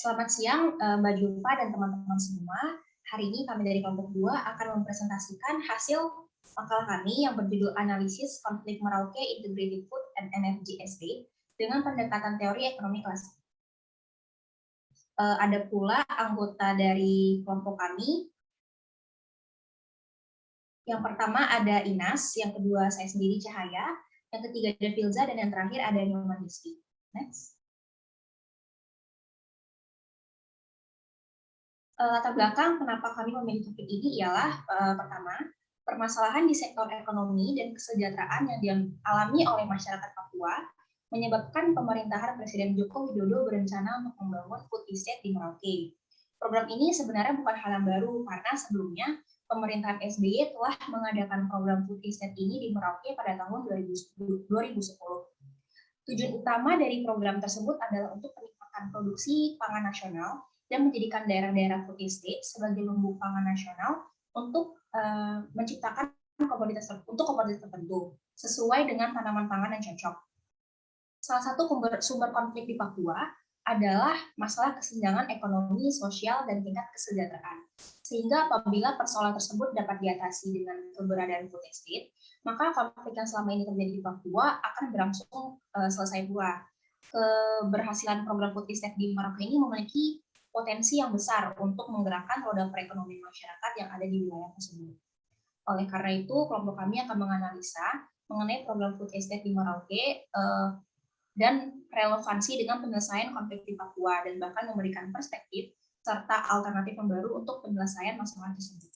Selamat siang, Mbak Julfa dan teman-teman semua. Hari ini kami dari kelompok 2 akan mempresentasikan hasil makalah kami yang berjudul Analisis Konflik Merauke Integrated Food and Energy Estate dengan pendekatan teori ekonomi klasik. Ada pula anggota dari kelompok kami. Yang pertama ada Inas, yang kedua saya sendiri Cahaya, yang ketiga ada Filza, dan yang terakhir ada Nyoman Rizky. Next. Latar belakang kenapa kami memilih topik ini ialah pertama, permasalahan di sektor ekonomi dan kesejahteraan yang dialami oleh masyarakat Papua menyebabkan pemerintahan Presiden Joko Widodo berencana untuk membangun food estate di Merauke. Program ini sebenarnya bukan hal yang baru karena sebelumnya pemerintahan SBY telah mengadakan program food estate ini di Merauke pada tahun 2010. Tujuan utama dari program tersebut adalah untuk peningkatan produksi pangan nasional dan menjadikan daerah-daerah food estate sebagai lumbung pangan nasional untuk menciptakan komoditas tertentu sesuai dengan tanaman pangan yang cocok. Salah satu sumber konflik di Papua adalah masalah kesenjangan ekonomi, sosial, dan tingkat kesejahteraan. Sehingga apabila persoalan tersebut dapat diatasi dengan keberadaan food estate, maka konflik yang selama ini terjadi di Papua akan berlangsung selesai pula. Keberhasilan program food estate di Merauke ini memiliki potensi yang besar untuk menggerakkan roda perekonomian masyarakat yang ada di wilayah tersebut. Oleh karena itu, kelompok kami akan menganalisa mengenai program food estate di Merauke dan relevansi dengan penyelesaian konflik di Papua dan bahkan memberikan perspektif serta alternatif yang baru untuk penyelesaian masalah tersebut.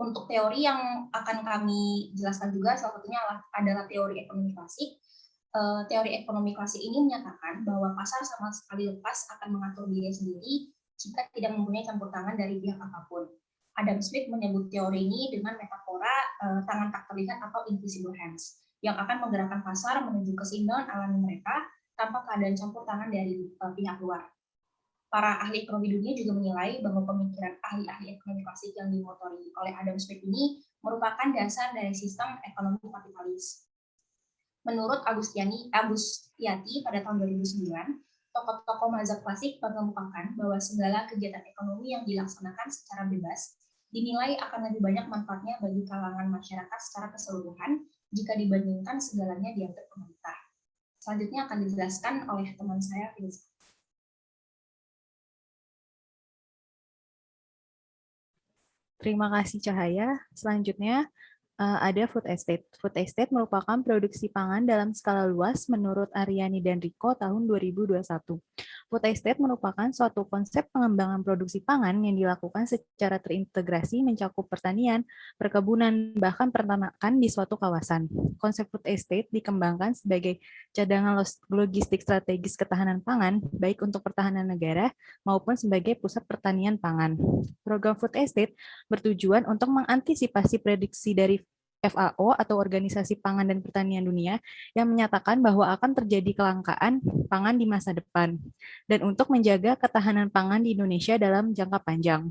Untuk teori yang akan kami jelaskan juga salah satunya adalah teori ekonomi klasik. Teori ekonomi klasik ini menyatakan bahwa pasar sama sekali lepas akan mengatur diri sendiri jika tidak mempunyai campur tangan dari pihak apapun. Adam Smith menyebut teori ini dengan metafora tangan tak terlihat atau invisible hands yang akan menggerakkan pasar menuju keseimbangan alami mereka tanpa keadaan campur tangan dari pihak luar. Para ahli ekonomi dunia juga menilai bahwa pemikiran ahli-ahli ekonomi klasik yang dimotori oleh Adam Smith ini merupakan dasar dari sistem ekonomi kapitalis. Menurut Agustiati pada tahun 2009, tokoh-tokoh mazhab klasik mengemukakan bahwa segala kegiatan ekonomi yang dilaksanakan secara bebas dinilai akan lebih banyak manfaatnya bagi kalangan masyarakat secara keseluruhan jika dibandingkan segalanya diatur pemerintah. Selanjutnya akan dijelaskan oleh teman saya, Filza. Terima kasih Cahaya. Selanjutnya ada food estate. Food estate merupakan produksi pangan dalam skala luas menurut Aryani dan Riko tahun 2021. Food estate merupakan suatu konsep pengembangan produksi pangan yang dilakukan secara terintegrasi mencakup pertanian, perkebunan, bahkan peternakan di suatu kawasan. Konsep food estate dikembangkan sebagai cadangan logistik strategis ketahanan pangan, baik untuk pertahanan negara maupun sebagai pusat pertanian pangan. Program food estate bertujuan untuk mengantisipasi prediksi dari FAO atau Organisasi Pangan dan Pertanian Dunia yang menyatakan bahwa akan terjadi kelangkaan pangan di masa depan dan untuk menjaga ketahanan pangan di Indonesia dalam jangka panjang.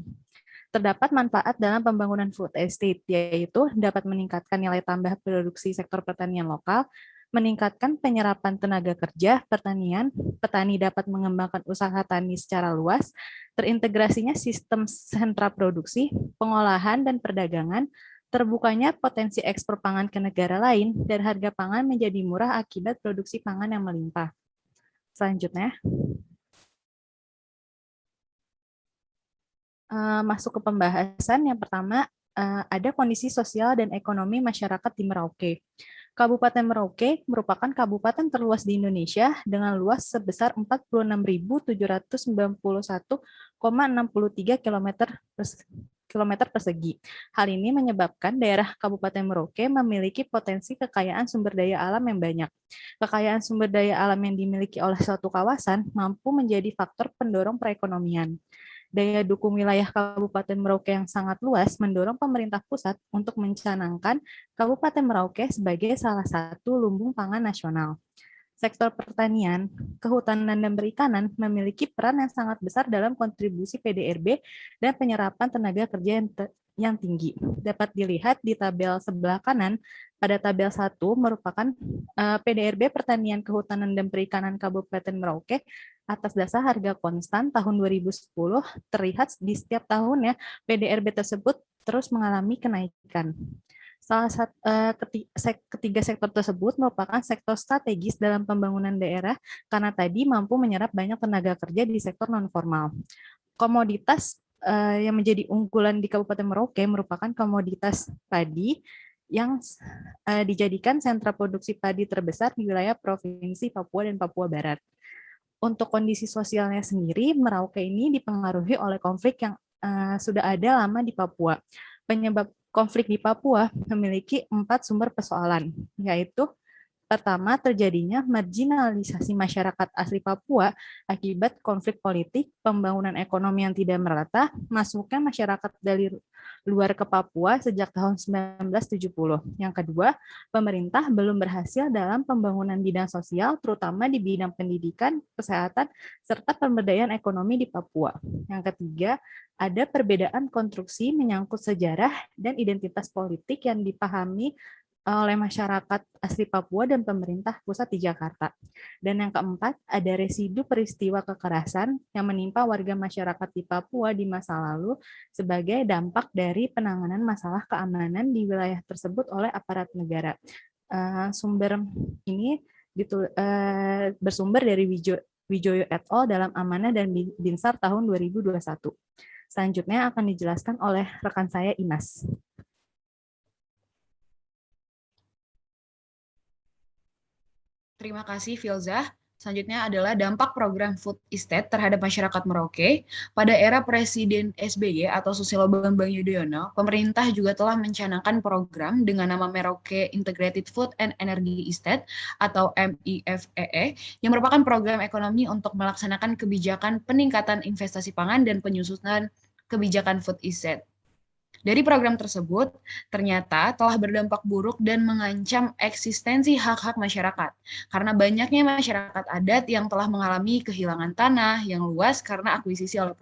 Terdapat manfaat dalam pembangunan food estate, yaitu dapat meningkatkan nilai tambah produksi sektor pertanian lokal, meningkatkan penyerapan tenaga kerja pertanian, petani dapat mengembangkan usaha tani secara luas, terintegrasinya sistem sentra produksi, pengolahan dan perdagangan, terbukanya potensi ekspor pangan ke negara lain, dan harga pangan menjadi murah akibat produksi pangan yang melimpah. Selanjutnya, masuk ke pembahasan. Yang pertama, ada kondisi sosial dan ekonomi masyarakat di Merauke. Kabupaten Merauke merupakan kabupaten terluas di Indonesia dengan luas sebesar 46.791,63 km persegi. Hal ini menyebabkan daerah Kabupaten Merauke memiliki potensi kekayaan sumber daya alam yang banyak. Kekayaan sumber daya alam yang dimiliki oleh suatu kawasan mampu menjadi faktor pendorong perekonomian. Daya dukung wilayah Kabupaten Merauke yang sangat luas mendorong pemerintah pusat untuk mencanangkan Kabupaten Merauke sebagai salah satu lumbung pangan nasional. Sektor pertanian, kehutanan, dan perikanan memiliki peran yang sangat besar dalam kontribusi PDRB dan penyerapan tenaga kerja yang tinggi. Dapat dilihat di tabel sebelah kanan. Pada tabel 1 merupakan PDRB Pertanian Kehutanan dan Perikanan Kabupaten Merauke atas dasar harga konstan tahun 2010. Terlihat di setiap tahunnya PDRB tersebut terus mengalami kenaikan. Ketiga sektor tersebut merupakan sektor strategis dalam pembangunan daerah karena tadi mampu menyerap banyak tenaga kerja di sektor non-formal. Komoditas yang menjadi unggulan di Kabupaten Merauke merupakan komoditas padi yang dijadikan sentra produksi padi terbesar di wilayah Provinsi Papua dan Papua Barat. Untuk kondisi sosialnya sendiri, Merauke ini dipengaruhi oleh konflik yang sudah ada lama di Papua. Penyebab konflik di Papua memiliki 4 sumber persoalan, yaitu pertama, terjadinya marginalisasi masyarakat asli Papua akibat konflik politik, pembangunan ekonomi yang tidak merata, masuknya masyarakat dari luar ke Papua sejak tahun 1970. Yang kedua, pemerintah belum berhasil dalam pembangunan bidang sosial, terutama di bidang pendidikan, kesehatan, serta pemberdayaan ekonomi di Papua. Yang ketiga, ada perbedaan konstruksi menyangkut sejarah dan identitas politik yang dipahami oleh masyarakat asli Papua dan pemerintah pusat di Jakarta. Dan yang keempat, ada residu peristiwa kekerasan yang menimpa warga masyarakat di Papua di masa lalu sebagai dampak dari penanganan masalah keamanan di wilayah tersebut oleh aparat negara. Sumber ini bersumber dari Wijoyo et al. Dalam Amanah dan Binsar tahun 2021. Selanjutnya akan dijelaskan oleh rekan saya Inas. Terima kasih, Filzah. Selanjutnya adalah dampak program Food Estate terhadap masyarakat Merauke. Pada era Presiden SBY atau Susilo Bambang Yudhoyono, pemerintah juga telah mencanangkan program dengan nama Merauke Integrated Food and Energy Estate atau MIFEE, yang merupakan program ekonomi untuk melaksanakan kebijakan peningkatan investasi pangan dan penyusunan kebijakan Food Estate. Dari program tersebut, ternyata telah berdampak buruk dan mengancam eksistensi hak-hak masyarakat, karena banyaknya masyarakat adat yang telah mengalami kehilangan tanah yang luas karena akuisisi oleh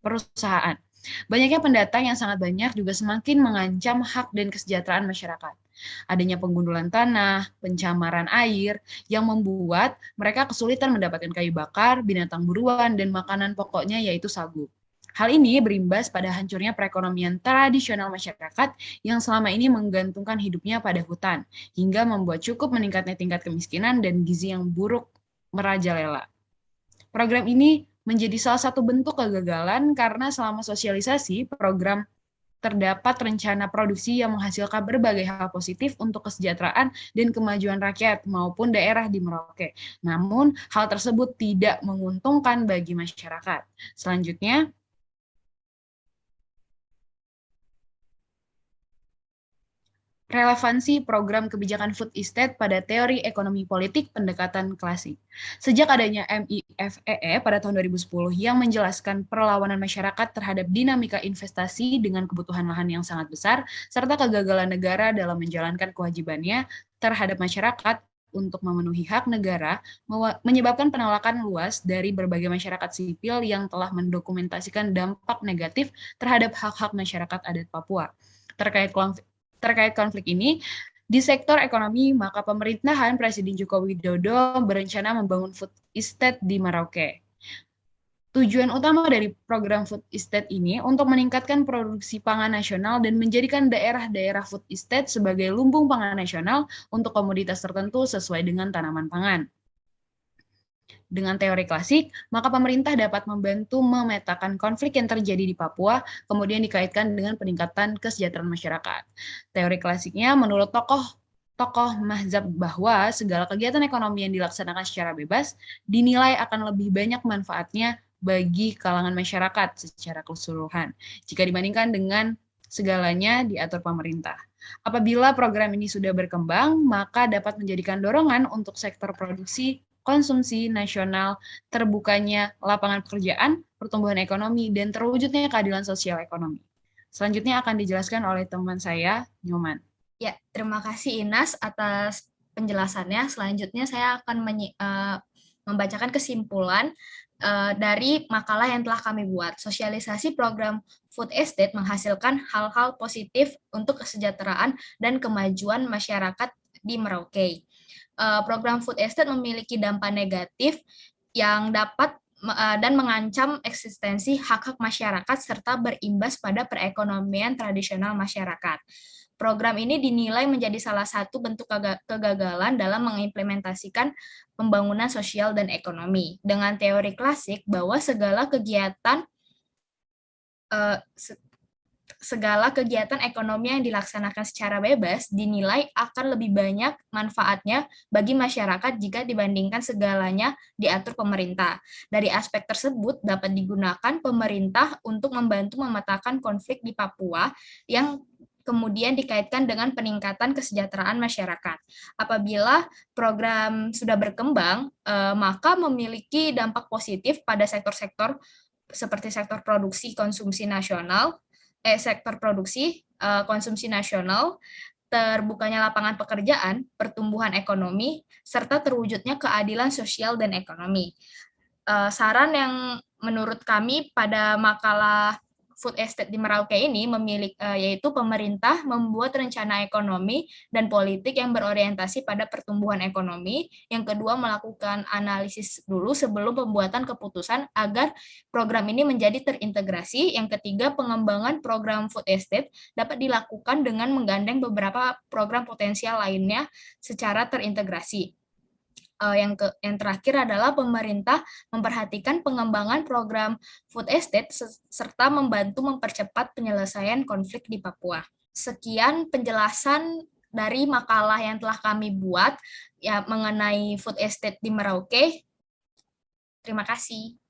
perusahaan. Banyaknya pendatang yang sangat banyak juga semakin mengancam hak dan kesejahteraan masyarakat. Adanya penggundulan tanah, pencemaran air, yang membuat mereka kesulitan mendapatkan kayu bakar, binatang buruan, dan makanan pokoknya yaitu sagu. Hal ini berimbas pada hancurnya perekonomian tradisional masyarakat yang selama ini menggantungkan hidupnya pada hutan, hingga membuat cukup meningkatnya tingkat kemiskinan dan gizi yang buruk merajalela. Program ini menjadi salah satu bentuk kegagalan karena selama sosialisasi program terdapat rencana produksi yang menghasilkan berbagai hal positif untuk kesejahteraan dan kemajuan rakyat maupun daerah di Merauke. Namun, hal tersebut tidak menguntungkan bagi masyarakat. Selanjutnya, relevansi program kebijakan Food Estate pada teori ekonomi politik pendekatan klasik. Sejak adanya MIFEE pada tahun 2010 yang menjelaskan perlawanan masyarakat terhadap dinamika investasi dengan kebutuhan lahan yang sangat besar, serta kegagalan negara dalam menjalankan kewajibannya terhadap masyarakat untuk memenuhi hak negara, menyebabkan penolakan luas dari berbagai masyarakat sipil yang telah mendokumentasikan dampak negatif terhadap hak-hak masyarakat adat Papua. Terkait konflik ini, di sektor ekonomi, maka pemerintahan Presiden Joko Widodo berencana membangun food estate di Merauke. Tujuan utama dari program food estate ini untuk meningkatkan produksi pangan nasional dan menjadikan daerah-daerah food estate sebagai lumbung pangan nasional untuk komoditas tertentu sesuai dengan tanaman pangan. Dengan teori klasik, maka pemerintah dapat membantu memetakan konflik yang terjadi di Papua, kemudian dikaitkan dengan peningkatan kesejahteraan masyarakat. Teori klasiknya menurut tokoh mazhab bahwa segala kegiatan ekonomi yang dilaksanakan secara bebas dinilai akan lebih banyak manfaatnya bagi kalangan masyarakat secara keseluruhan, jika dibandingkan dengan segalanya diatur pemerintah. Apabila program ini sudah berkembang, maka dapat menjadikan dorongan untuk sektor produksi konsumsi nasional, terbukanya lapangan pekerjaan, pertumbuhan ekonomi, dan terwujudnya keadilan sosial ekonomi. Selanjutnya akan dijelaskan oleh teman saya, Nyoman. Ya, terima kasih Inas atas penjelasannya. Selanjutnya saya akan membacakan kesimpulan dari makalah yang telah kami buat. Sosialisasi program food estate menghasilkan hal-hal positif untuk kesejahteraan dan kemajuan masyarakat di Merauke. Program food estate memiliki dampak negatif yang dapat dan mengancam eksistensi hak-hak masyarakat serta berimbas pada perekonomian tradisional masyarakat. Program ini dinilai menjadi salah satu bentuk kegagalan dalam mengimplementasikan pembangunan sosial dan ekonomi. Dengan teori klasik bahwa segala kegiatan ekonomi yang dilaksanakan secara bebas dinilai akan lebih banyak manfaatnya bagi masyarakat jika dibandingkan segalanya diatur pemerintah. Dari aspek tersebut dapat digunakan pemerintah untuk membantu memetakan konflik di Papua yang kemudian dikaitkan dengan peningkatan kesejahteraan masyarakat. Apabila program sudah berkembang, maka memiliki dampak positif pada sektor-sektor seperti sektor produksi konsumsi nasional, terbukanya lapangan pekerjaan, pertumbuhan ekonomi, serta terwujudnya keadilan sosial dan ekonomi. Saran yang menurut kami pada makalah food estate di Merauke ini yaitu pemerintah membuat rencana ekonomi dan politik yang berorientasi pada pertumbuhan ekonomi. Yang kedua, melakukan analisis dulu sebelum pembuatan keputusan agar program ini menjadi terintegrasi. Yang ketiga, pengembangan program food estate dapat dilakukan dengan menggandeng beberapa program potensial lainnya secara terintegrasi. Yang terakhir adalah pemerintah memperhatikan pengembangan program food estate serta membantu mempercepat penyelesaian konflik di Papua. Sekian penjelasan dari makalah yang telah kami buat ya mengenai food estate di Merauke. Terima kasih.